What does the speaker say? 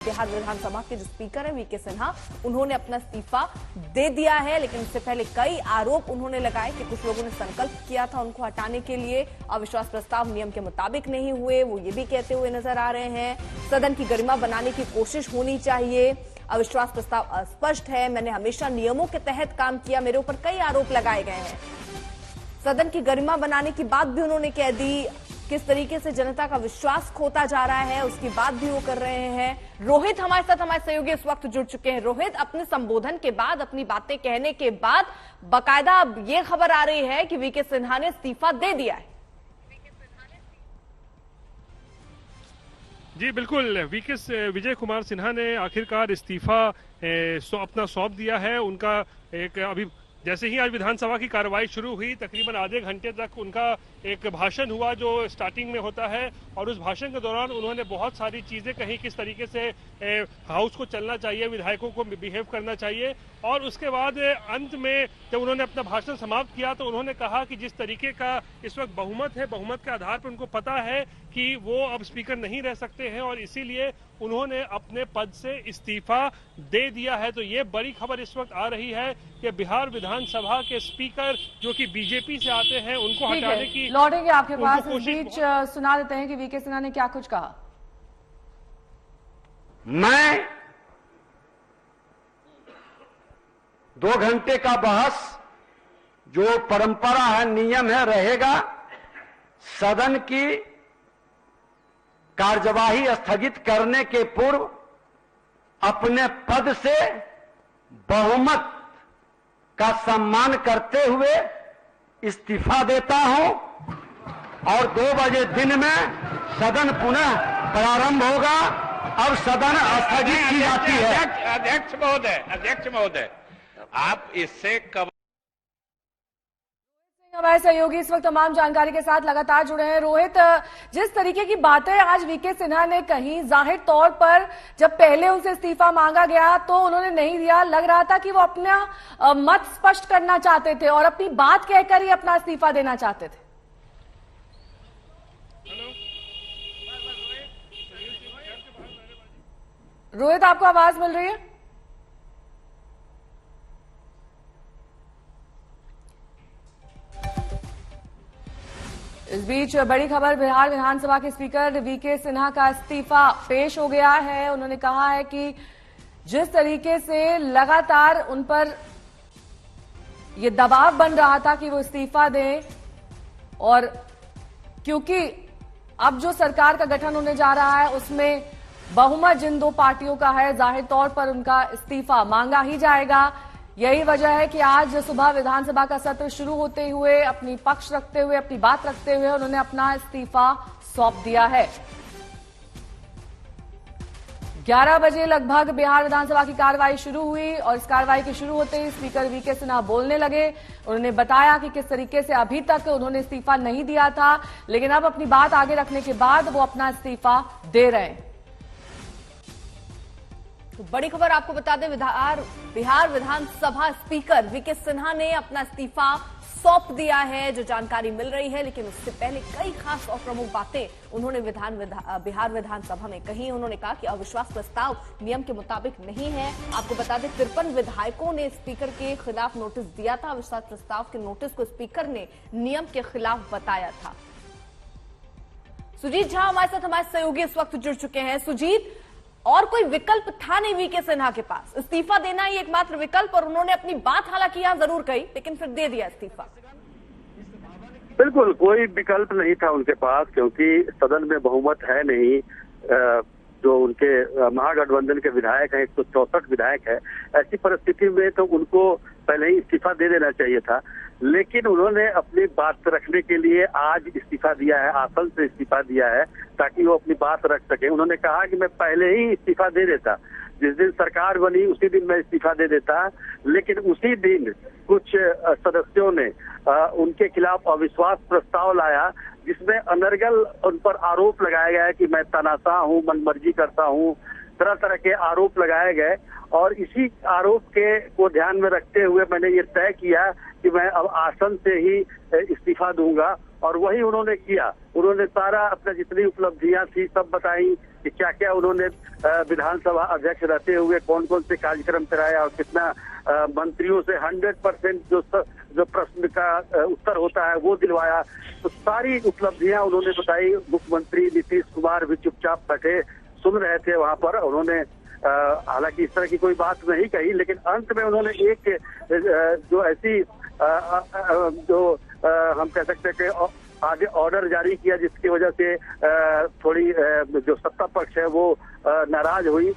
बिहार विधानसभा के जो स्पीकर है वीके सिन्हा, उन्होंने अपना इस्तीफा दे दिया है। लेकिन इससे पहले कई आरोप उन्होंने लगाए कि कुछ लोगों ने संकल्प किया था उनको हटाने के लिए, अविश्वास प्रस्ताव नियम के मुताबिक नहीं हुए, वो ये भी कहते हुए नजर आ रहे हैं। सदन की गरिमा बनाने की कोशिश होनी चाहिए, अविश्वास प्रस्ताव अस्पष्ट है, मैंने हमेशा नियमों के तहत काम किया, मेरे ऊपर कई आरोप लगाए गए हैं। सदन की गरिमा बनाने की बात भी उन्होंने कह दी। किस तरीके से जनता का विश्वास खोता जा रहा है उसकी बात भी वो कर रहे हैं। रोहित हमारे साथ, हमारे सहयोगी इस वक्त जुड़ चुके हैं। रोहित, अपने संबोधन के बाद, अपनी बातें कहने के बाद बाकायदा अब ये खबर आ रही है कि वीके सिन्हा ने इस्तीफा दे दिया है। जी बिल्कुल, विजय कुमार सिन्हा ने आखिरकार इस्तीफा अपना सौंप दिया है। उनका एक अभी जैसे ही आज विधानसभा की कार्रवाई शुरू हुई, तकरीबन आधे घंटे तक उनका एक भाषण हुआ जो स्टार्टिंग में होता है, और उस भाषण के दौरान उन्होंने बहुत सारी चीजें कही, किस तरीके से हाउस को चलना चाहिए, विधायकों को बिहेव करना चाहिए। और उसके बाद अंत में जब उन्होंने अपना भाषण समाप्त किया तो उन्होंने कहा कि जिस तरीके का इस वक्त बहुमत है, बहुमत के आधार पर उनको पता है कि वो अब स्पीकर नहीं रह सकते हैं और इसीलिए उन्होंने अपने पद से इस्तीफा दे दिया है। तो ये बड़ी खबर इस वक्त आ रही है कि बिहार विधानसभा के स्पीकर जो कि बीजेपी से आते हैं, उनको हटाने की लौटेंगे आपके पास। इस बीच सुना देते हैं कि वीके सिन्हा ने क्या कुछ कहा। मैं 2 घंटे का बहस जो परंपरा है, नियम है, रहेगा। सदन की कार्यवाही स्थगित करने के पूर्व अपने पद से बहुमत का सम्मान करते हुए इस्तीफा देता हूं और 2 बजे दिन में सदन पुनः प्रारंभ होगा। अब सदन स्थगित की जाती है। अध्यक्ष महोदय, आप इससे कब हमारे सहयोगी इस वक्त तमाम जानकारी के साथ लगातार जुड़े हैं। रोहित, जिस तरीके की बातें आज वीके सिन्हा ने कही, जाहिर तौर पर जब पहले उनसे इस्तीफा मांगा गया तो उन्होंने नहीं दिया, लग रहा था कि वो अपना मत स्पष्ट करना चाहते थे और अपनी बात कहकर ही अपना इस्तीफा देना चाहते थे। रोहित, आपको आवाज मिल रही है? इस बीच बड़ी खबर, बिहार विधानसभा के स्पीकर वीके सिन्हा का इस्तीफा पेश हो गया है। उन्होंने कहा है कि जिस तरीके से लगातार उन पर ये दबाव बन रहा था कि वो इस्तीफा दें, और क्योंकि अब जो सरकार का गठन होने जा रहा है उसमें बहुमत जिन 2 पार्टियों का है, जाहिर तौर पर उनका इस्तीफा मांगा ही जाएगा। यही वजह है कि आज सुबह विधानसभा का सत्र शुरू होते हुए अपनी पक्ष रखते हुए, अपनी बात रखते हुए उन्होंने अपना इस्तीफा सौंप दिया है। 11 बजे लगभग बिहार विधानसभा की कार्रवाई शुरू हुई और इस कार्रवाई के शुरू होते ही स्पीकर वीके सिन्हा बोलने लगे। उन्होंने बताया कि किस तरीके से अभी तक उन्होंने इस्तीफा नहीं दिया था, लेकिन अब अपनी बात आगे रखने के बाद वो अपना इस्तीफा दे रहे हैं। तो बड़ी खबर आपको बता दें, बिहार विधानसभा स्पीकर वीके सिन्हा ने अपना इस्तीफा सौंप दिया है, जो जानकारी मिल रही है। लेकिन उससे पहले कई खास और प्रमुख बातें उन्होंने बिहार विधानसभा में कही। उन्होंने कहा कि अविश्वास प्रस्ताव नियम के मुताबिक नहीं है। आपको बता दें 53 विधायकों ने स्पीकर के खिलाफ नोटिस दिया था। अविश्वास प्रस्ताव के नोटिस को स्पीकर ने नियम के खिलाफ बताया था। सुजीत झा हमारे साथ, हमारे सहयोगी इस वक्त जुड़ चुके हैं। सुजीत, और कोई विकल्प था नहीं वीके सिन्हा के पास, इस्तीफा देना ही एकमात्र विकल्प, और उन्होंने अपनी बात हालांकि यहां जरूर कही लेकिन फिर दे दिया इस्तीफा। बिल्कुल कोई विकल्प नहीं था उनके पास, क्योंकि सदन में बहुमत है नहीं। जो उनके महागठबंधन के विधायक हैं, 164 विधायक है। ऐसी परिस्थिति में तो उनको पहले ही इस्तीफा दे देना चाहिए था, लेकिन उन्होंने अपनी बात रखने के लिए आज इस्तीफा दिया है, आसन से इस्तीफा दिया है ताकि वो अपनी बात रख सके। उन्होंने कहा कि मैं पहले ही इस्तीफा दे देता, जिस दिन सरकार बनी उसी दिन मैं इस्तीफा दे देता, लेकिन उसी दिन कुछ सदस्यों ने उनके खिलाफ अविश्वास प्रस्ताव लाया, जिसमें अनर्गल उन पर आरोप लगाया गया है कि मैं तनाशाह हूँ, मनमर्जी करता हूँ, तरह तरह के आरोप लगाए गए। और इसी आरोप को ध्यान में रखते हुए मैंने ये तय किया कि मैं अब आसन से ही इस्तीफा दूंगा और वही उन्होंने किया। उन्होंने सारा अपना जितनी उपलब्धियां थी सब बताई कि क्या क्या उन्होंने विधानसभा अध्यक्ष रहते हुए कौन कौन से कार्यक्रम कराया और कितना मंत्रियों से 100% जो प्रश्न का उत्तर होता है वो दिलवाया। तो सारी उपलब्धियां उन्होंने बताई। मुख्यमंत्री नीतीश कुमार भी चुपचाप बैठे सुन रहे थे वहां पर। उन्होंने हालांकि इस तरह की कोई बात नहीं कही, लेकिन अंत में उन्होंने एक जो ऐसी जो हम कह सकते हैं कि आगे ऑर्डर जारी किया जिसकी वजह से थोड़ी जो सत्ता पक्ष है वो नाराज हुई।